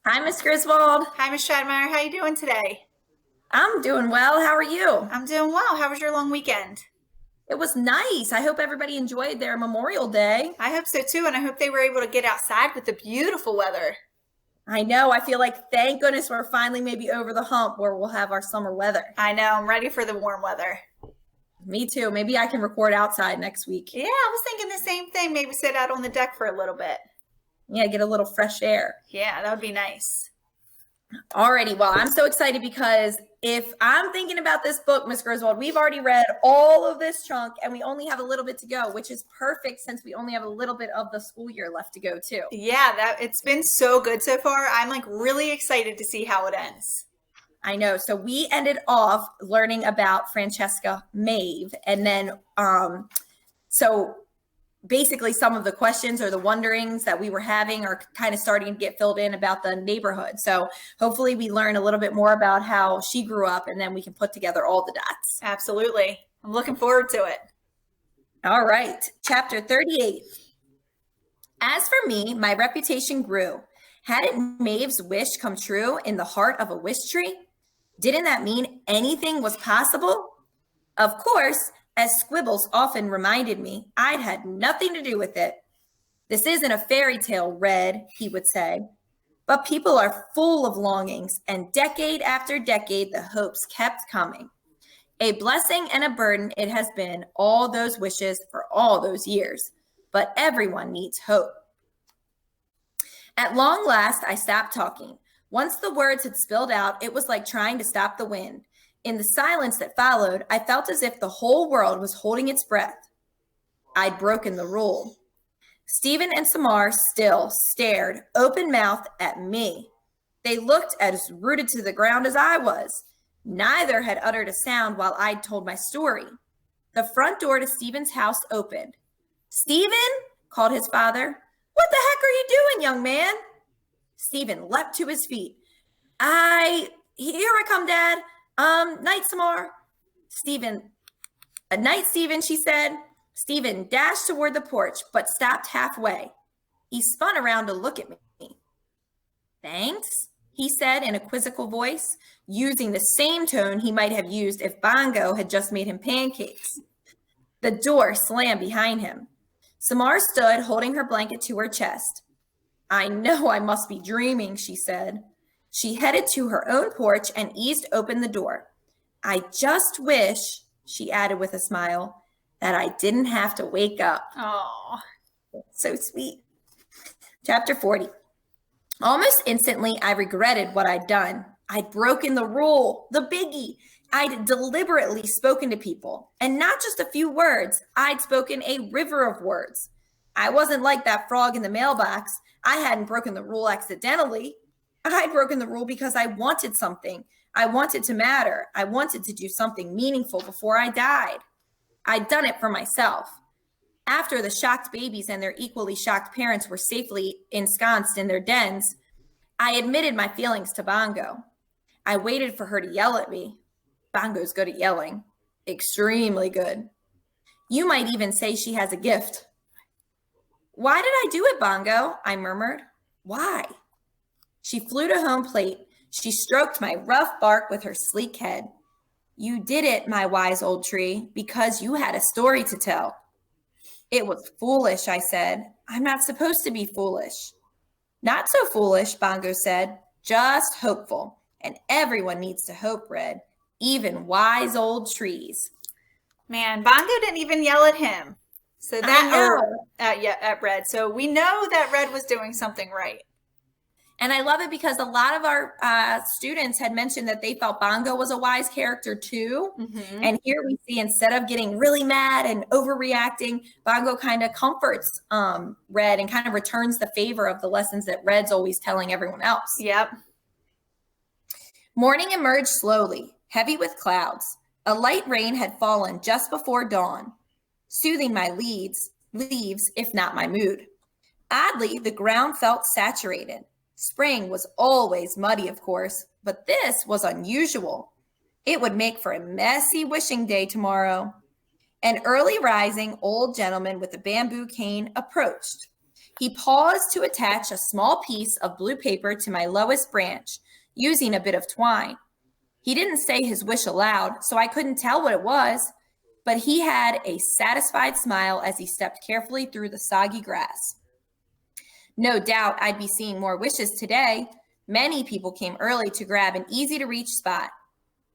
Hi, Miss Griswold. Hi, Miss Stradmeyer. How you doing today? I'm doing well. How are you? I'm doing well. How was your long weekend? It was nice. I hope everybody enjoyed their Memorial Day. I hope so too, and I hope they were able to get outside with the beautiful weather. I know. I feel like thank goodness we're finally maybe over the hump where we'll have our summer weather. I know. I'm ready for the warm weather. Me too. Maybe I can record outside next week. Yeah, I was thinking the same thing. Maybe sit out on the deck for a little bit. Yeah, get a little fresh air. Yeah, that would be nice. Alrighty. Well, I'm so excited because if I'm thinking about this book, Miss Griswold, we've already read all of this chunk and we only have a little bit to go, which is perfect since we only have a little bit of the school year left to go too. Yeah, that it's been so good so far. I'm like really excited to see how it ends. I know. So we ended off learning about Francesca Maeve. And then, so basically some of the questions or the wonderings that we were having are kind of starting to get filled in about the neighborhood. So hopefully we learn a little bit more about how she grew up and then we can put together all the dots. Absolutely. I'm looking forward to it. All right. Chapter 38. As for me, my reputation grew. Hadn't Maeve's wish come true in the heart of a wish tree? Didn't that mean anything was possible? Of course, as Squibbles often reminded me, I'd had nothing to do with it. This isn't a fairy tale, Red, he would say. But people are full of longings, and decade after decade, the hopes kept coming. A blessing and a burden it has been, all those wishes for all those years. But everyone needs hope. At long last, I stopped talking. Once the words had spilled out, it was like trying to stop the wind. In the silence that followed, I felt as if the whole world was holding its breath. I'd broken the rule. Stephen and Samar still stared, open-mouthed, at me. They looked as rooted to the ground as I was. Neither had uttered a sound while I'd told my story. The front door to Stephen's house opened. "Stephen," called his father. "What the heck are you doing, young man?" Stephen leapt to his feet. Here I come, Dad. Night, Samar. Stephen, "A night, Stephen," she said. Stephen dashed toward the porch, but stopped halfway. He spun around to look at me. "Thanks," he said in a quizzical voice, using the same tone he might have used if Bongo had just made him pancakes. The door slammed behind him. Samar stood, holding her blanket to her chest. "I know I must be dreaming," she said. She headed to her own porch and eased open the door. "I just wish," she added with a smile, "that I didn't have to wake up." Oh, So sweet. Chapter 40. Almost instantly, I regretted what I'd done. I'd broken the rule, the biggie. I'd deliberately spoken to people, and not just a few words. I'd spoken a river of words. I wasn't like that frog in the mailbox. I hadn't broken the rule accidentally. I'd broken the rule because I wanted something. I wanted to matter. I wanted to do something meaningful before I died. I'd done it for myself. After the shocked babies and their equally shocked parents were safely ensconced in their dens, I admitted my feelings to Bongo. I waited for her to yell at me. Bongo's good at yelling. Extremely good. You might even say she has a gift. "Why did I do it, Bongo?" I murmured. "Why?" She flew to home plate. She stroked my rough bark with her sleek head. "You did it, my wise old tree, because you had a story to tell." "It was foolish," I said. "I'm not supposed to be foolish." "Not so foolish," Bongo said. "Just hopeful. And everyone needs to hope, Red. Even wise old trees." man, Bongo didn't even yell at him. So I know. at Red. So we know that Red was doing something right. And I love it because a lot of our students had mentioned that they felt Bongo was a wise character too. Mm-hmm. And here we see, instead of getting really mad and overreacting, Bongo kind of comforts Red and kind of returns the favor of the lessons that Red's always telling everyone else. Yep. Morning emerged slowly, heavy with clouds. A light rain had fallen just before dawn, soothing my leaves, if not my mood. Oddly, the ground felt saturated. Spring was always muddy, of course, but this was unusual. It would make for a messy wishing day tomorrow. An early rising old gentleman with a bamboo cane approached. He paused to attach a small piece of blue paper to my lowest branch, using a bit of twine. He didn't say his wish aloud, so I couldn't tell what it was, but he had a satisfied smile as he stepped carefully through the soggy grass. No doubt I'd be seeing more wishes today. Many people came early to grab an easy-to-reach spot.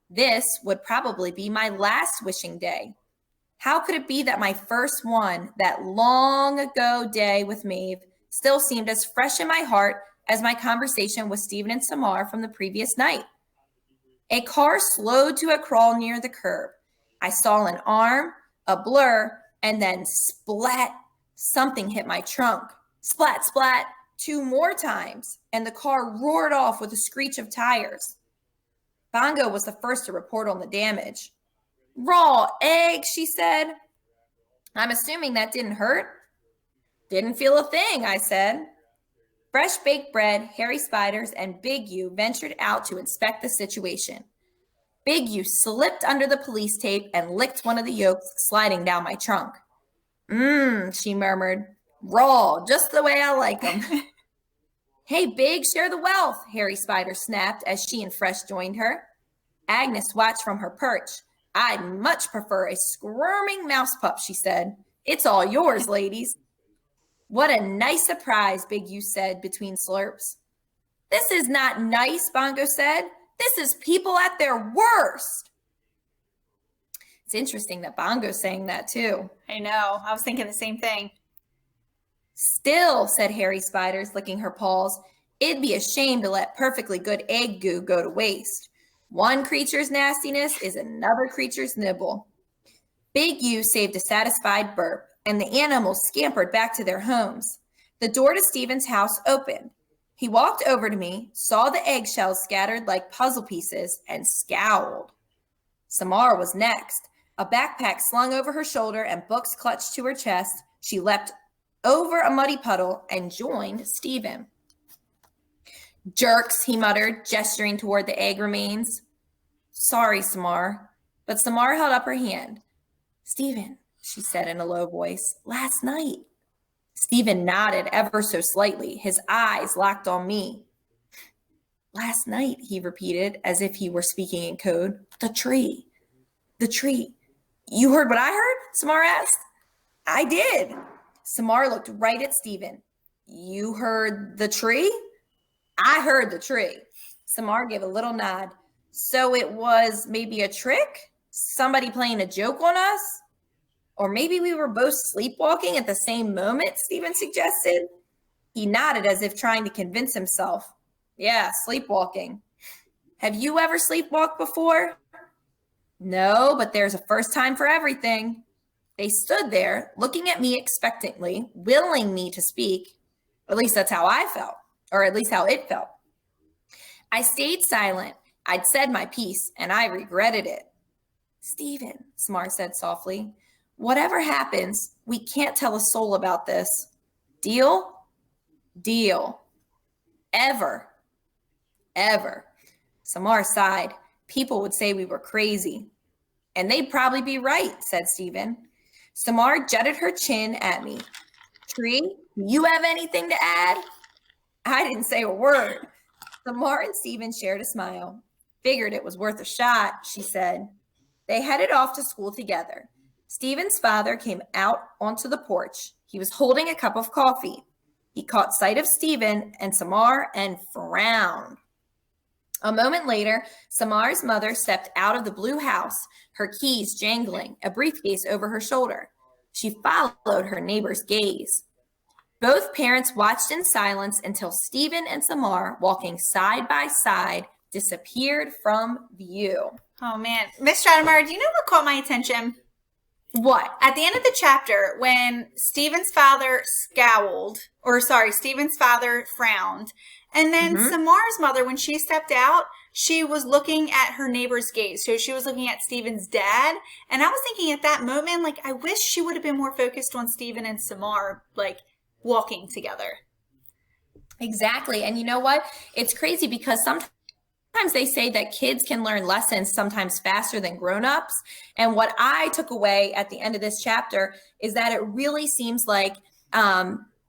This would probably be my last wishing day. How could it be that my first one, that long ago day with Maeve, still seemed as fresh in my heart as my conversation with Stephen and Samar from the previous night? A car slowed to a crawl near the curb. I saw an arm, a blur, and then splat, something hit my trunk. Splat, splat, 2 more times, and the car roared off with a screech of tires. Bongo was the first to report on the damage. Raw egg, she said. I'm assuming that didn't hurt. Didn't feel a thing, I said. Fresh baked bread, hairy spiders, and Big U ventured out to inspect the situation. Big U slipped under the police tape and licked one of the yolks sliding down my trunk. She murmured. Raw, just the way I like them. Hey, Big, share the wealth, Hairy Spider snapped as she and Fresh joined her. Agnes watched from her perch. I'd much prefer a squirming mouse pup, she said. It's all yours, ladies. What a nice surprise, Big U said between slurps. This is not nice, Bongo said. This is people at their worst. It's interesting that Bongo's saying that too. I know. I was thinking the same thing. Still, said Hairy Spiders, licking her paws, it'd be a shame to let perfectly good egg goo go to waste. One creature's nastiness is another creature's nibble. Big U saved a satisfied burp, and the animals scampered back to their homes. The door to Stephen's house opened. He walked over to me, saw the eggshells scattered like puzzle pieces, and scowled. Samar was next. A backpack slung over her shoulder and books clutched to her chest, she leapt over a muddy puddle and joined Stephen. Jerks, he muttered, gesturing toward the egg remains. Sorry, Samar. But Samar held up her hand. Stephen, she said in a low voice, last night. Stephen nodded ever so slightly, his eyes locked on me. Last night, he repeated, as if he were speaking in code. The tree. The tree. You heard what I heard? Samar asked. I did. Samar looked right at Stephen. You heard the tree? I heard the tree. Samar gave a little nod. So it was maybe a trick? Somebody playing a joke on us? Or maybe we were both sleepwalking at the same moment, Stephen suggested. He nodded as if trying to convince himself. Yeah, sleepwalking. Have you ever sleepwalked before? No, but there's a first time for everything. They stood there, looking at me expectantly, willing me to speak. At least that's how I felt, or at least how it felt. I stayed silent. I'd said my piece, and I regretted it. Stephen, Samar said softly, whatever happens, we can't tell a soul about this. Deal? Deal. Ever. Ever. Samar sighed. People would say we were crazy. And they'd probably be right, said Stephen. Samar jutted her chin at me. Tree, do you have anything to add? I didn't say a word. Samar and Stephen shared a smile. Figured it was worth a shot, she said. They headed off to school together. Stephen's father came out onto the porch. He was holding a cup of coffee. He caught sight of Stephen and Samar and frowned. A moment later, Samar's mother stepped out of the blue house, her keys jangling, a briefcase over her shoulder. She followed her neighbor's gaze. Both parents watched in silence until Stephen and Samar, walking side by side, disappeared from view. Oh, man. Miss Stratemeyer, do you know what caught my attention? What? At the end of the chapter, when Stephen's father Stephen's father frowned, and then Samar's mother, when she stepped out, she was looking at her neighbor's gaze. So she was looking at Stephen's dad. And I was thinking at that moment, like, I wish she would have been more focused on Stephen and Samar, like, walking together. Exactly. And you know what? It's crazy because sometimes they say that kids can learn lessons sometimes faster than grown-ups. And what I took away at the end of this chapter is that it really seems like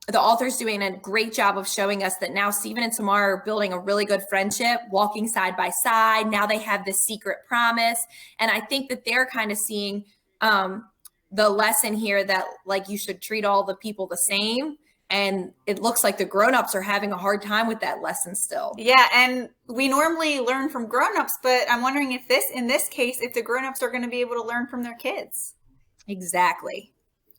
the author's doing a great job of showing us that now Stephen and Tamar are building a really good friendship, walking side by side. Now they have this secret promise. And I think that they're kind of seeing the lesson here that like you should treat all the people the same. And it looks like the grown-ups are having a hard time with that lesson still. Yeah, and we normally learn from grown-ups, but I'm wondering if in this case, if the grown-ups are going to be able to learn from their kids. Exactly.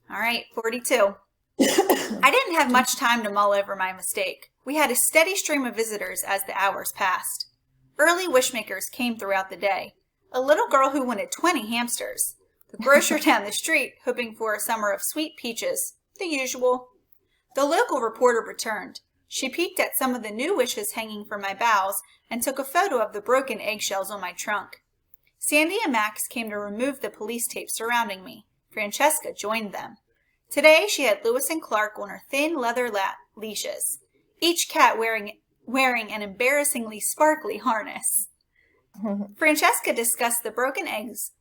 All right, 42. I didn't have much time to mull over my mistake. We had a steady stream of visitors as the hours passed. Early wishmakers came throughout the day. A little girl who wanted 20 hamsters. The grocer down the street, hoping for a summer of sweet peaches. The usual. The local reporter returned. She peeked at some of the new wishes hanging from my boughs and took a photo of the broken eggshells on my trunk. Sandy and Max came to remove the police tape surrounding me. Francesca joined them. Today she had Lewis and Clark on her thin leather leashes, each cat wearing an embarrassingly sparkly harness. Francesca discussed the broken eggs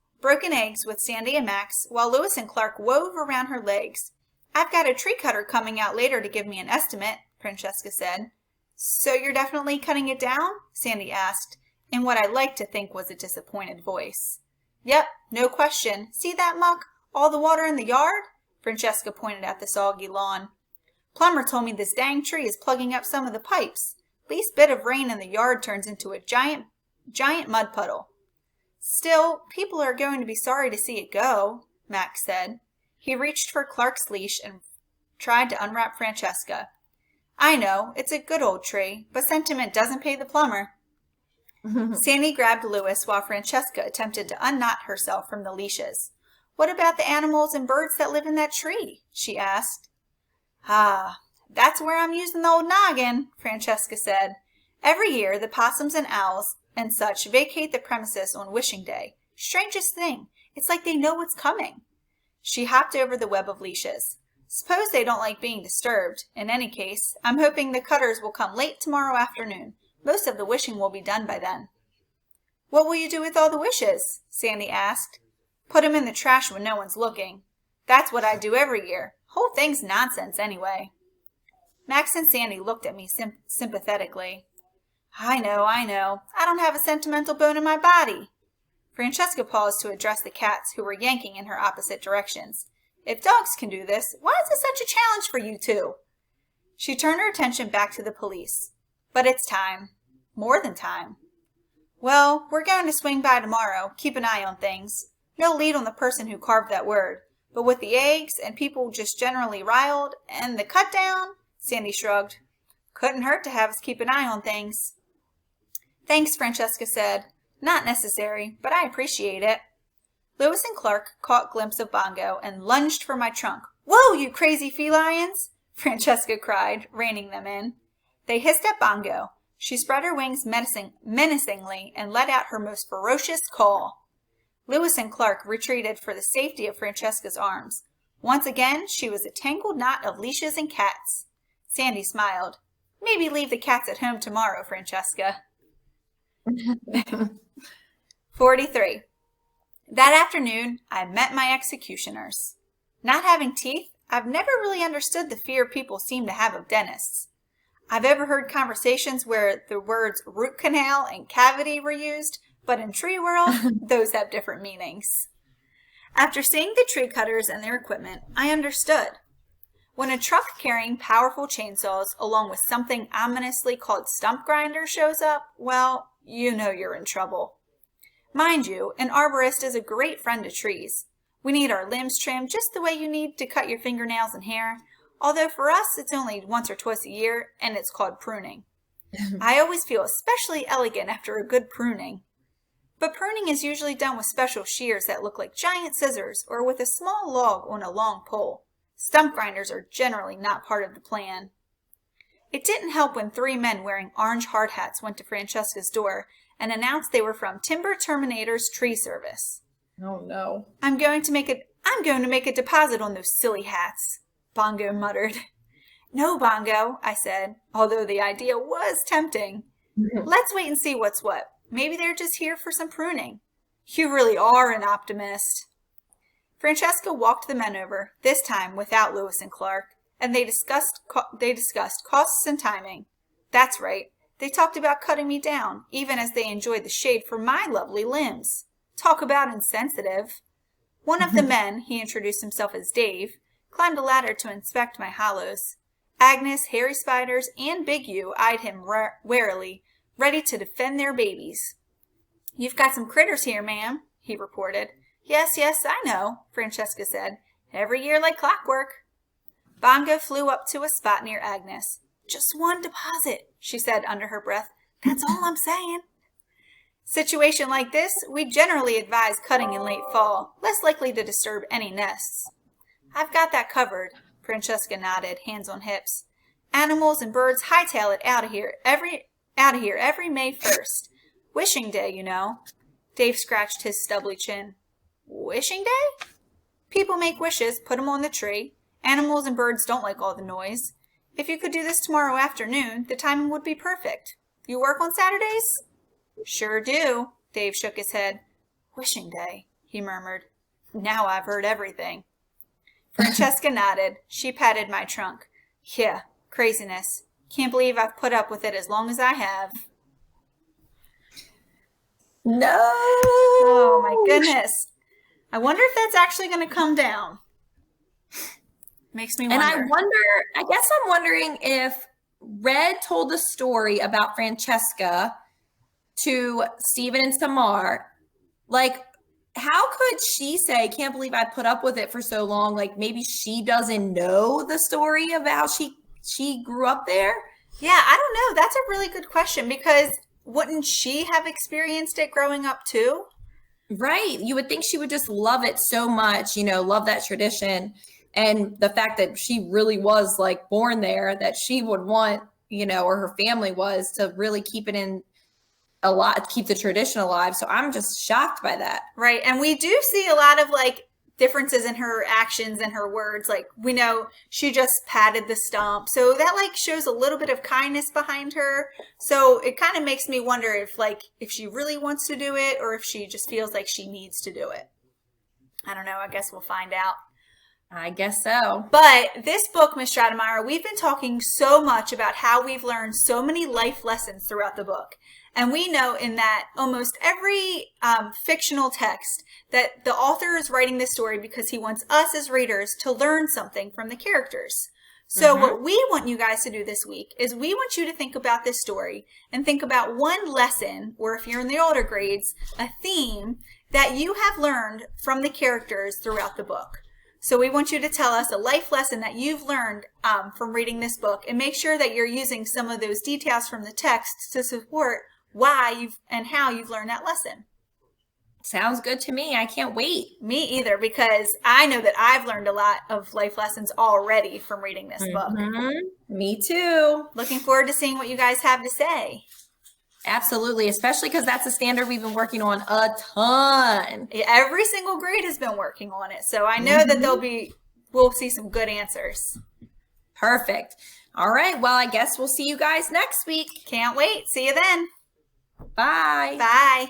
with Sandy and Max, while Lewis and Clark wove around her legs. I've got a tree cutter coming out later to give me an estimate, Francesca said. So you're definitely cutting it down? Sandy asked, in what I liked to think was a disappointed voice. Yep, no question. See that muck? All the water in the yard? Francesca pointed at the soggy lawn. Plumber told me this dang tree is plugging up some of the pipes. Least bit of rain in the yard turns into a giant mud puddle. Still, people are going to be sorry to see it go, Max said. He reached for Clark's leash and tried to unwrap Francesca. I know, it's a good old tree, but sentiment doesn't pay the plumber. Sandy grabbed Lewis while Francesca attempted to unknot herself from the leashes. What about the animals and birds that live in that tree? She asked. Ah, that's where I'm using the old noggin, Francesca said. Every year, the possums and owls and such vacate the premises on wishing day. Strangest thing, it's like they know what's coming. She hopped over the web of leashes. Suppose they don't like being disturbed. In any case, I'm hoping the cutters will come late tomorrow afternoon. Most of the wishing will be done by then. What will you do with all the wishes? Sandy asked. Put 'em in the trash when no one's looking. That's what I do every year. Whole thing's nonsense anyway. Max and Sandy looked at me sympathetically. I know. I don't have a sentimental bone in my body. Francesca paused to address the cats who were yanking in her opposite directions. If dogs can do this, why is it such a challenge for you two? She turned her attention back to the police. But it's time. More than time. Well, we're going to swing by tomorrow. Keep an eye on things. No lead on the person who carved that word. But with the eggs and people just generally riled and the cut down, Sandy shrugged. Couldn't hurt to have us keep an eye on things. Thanks, Francesca said. Not necessary, but I appreciate it. Lewis and Clark caught glimpse of Bongo and lunged for my trunk. Whoa, you crazy felines! Francesca cried, reining them in. They hissed at Bongo. She spread her wings menacingly and let out her most ferocious call. Lewis and Clark retreated for the safety of Francesca's arms. Once again, she was a tangled knot of leashes and cats. Sandy smiled. Maybe leave the cats at home tomorrow, Francesca. 43. That afternoon, I met my executioners. Not having teeth, I've never really understood the fear people seem to have of dentists. I've overheard conversations where the words root canal and cavity were used, but in tree world, those have different meanings. After seeing the tree cutters and their equipment, I understood. When a truck carrying powerful chainsaws along with something ominously called stump grinder shows up, well, you know you're in trouble. Mind you, an arborist is a great friend to trees. We need our limbs trimmed just the way you need to cut your fingernails and hair, although for us it's only once or twice a year, and it's called pruning. I always feel especially elegant after a good pruning. But pruning is usually done with special shears that look like giant scissors or with a small log on a long pole. Stump grinders are generally not part of the plan. It didn't help when 3 men wearing orange hard hats went to Francesca's door and announced they were from Timber Terminator's tree service. Oh no. I'm going to make a deposit on those silly hats, Bongo muttered. No, Bongo, I said, although the idea was tempting. Let's wait and see what's what. Maybe they're just here for some pruning. You really are an optimist. Francesca walked the men over, this time without Lewis and Clark, and they discussed costs and timing. That's right. They talked about cutting me down, even as they enjoyed the shade for my lovely limbs. Talk about insensitive. One of the men, he introduced himself as Dave, climbed a ladder to inspect my hollows. Agnes, Harry Spiders, and Big U eyed him warily, ready to defend their babies. You've got some critters here, ma'am, he reported. Yes, I know, Francesca said. Every year like clockwork. Bongo flew up to a spot near Agnes. Just one deposit, she said under her breath. That's all I'm saying. Situation like this, we generally advise cutting in late fall, less likely to disturb any nests. I've got that covered, Francesca nodded, hands on hips. Animals and birds hightail it out of here every May 1st. Wishing Day, you know. Dave scratched his stubbly chin. Wishing Day? People make wishes, put 'em on the tree. Animals and birds don't like all the noise. If you could do this tomorrow afternoon, the timing would be perfect. You work on Saturdays? Sure do, Dave shook his head. Wishing Day, he murmured. Now I've heard everything. Francesca nodded. She patted my trunk. Yeah, craziness. Can't believe I've put up with it as long as I have. No! Oh, my goodness. I wonder if that's actually going to come down. Makes me wonder. And I guess I'm wondering if Red told the story about Francesca to Stephen and Tamar. Like, how could she say, can't believe I put up with it for so long? Like, maybe she doesn't know the story of how she grew up there? Yeah, I don't know. That's a really good question, because wouldn't she have experienced it growing up too? Right. You would think she would just love it so much, love that tradition. And the fact that she really was like born there, that she would want, or her family was, to really keep it in a lot, keep the tradition alive. So I'm just shocked by that. Right. And we do see a lot of like differences in her actions and her words. Like, we know she just patted the stump. So that like shows a little bit of kindness behind her. So it kind of makes me wonder if she really wants to do it, or if she just feels like she needs to do it. I don't know. I guess we'll find out. I guess so. But this book, Miss Stratemeyer, we've been talking so much about how we've learned so many life lessons throughout the book. And we know in that almost every fictional text that the author is writing this story because he wants us as readers to learn something from the characters. So what we want you guys to do this week is we want you to think about this story and think about one lesson, or if you're in the older grades, a theme that you have learned from the characters throughout the book. So we want you to tell us a life lesson that you've learned from reading this book, and make sure that you're using some of those details from the text to support why and how you've learned that lesson. Sounds good to me. I can't wait. Me either, because I know that I've learned a lot of life lessons already from reading this book. Me too. Looking forward to seeing what you guys have to say. Absolutely, especially because that's a standard we've been working on a ton. Every single grade has been working on it, so I know that we'll see some good answers. Perfect. All right, well, I guess we'll see you guys next week. Can't wait. See you then. Bye. Bye.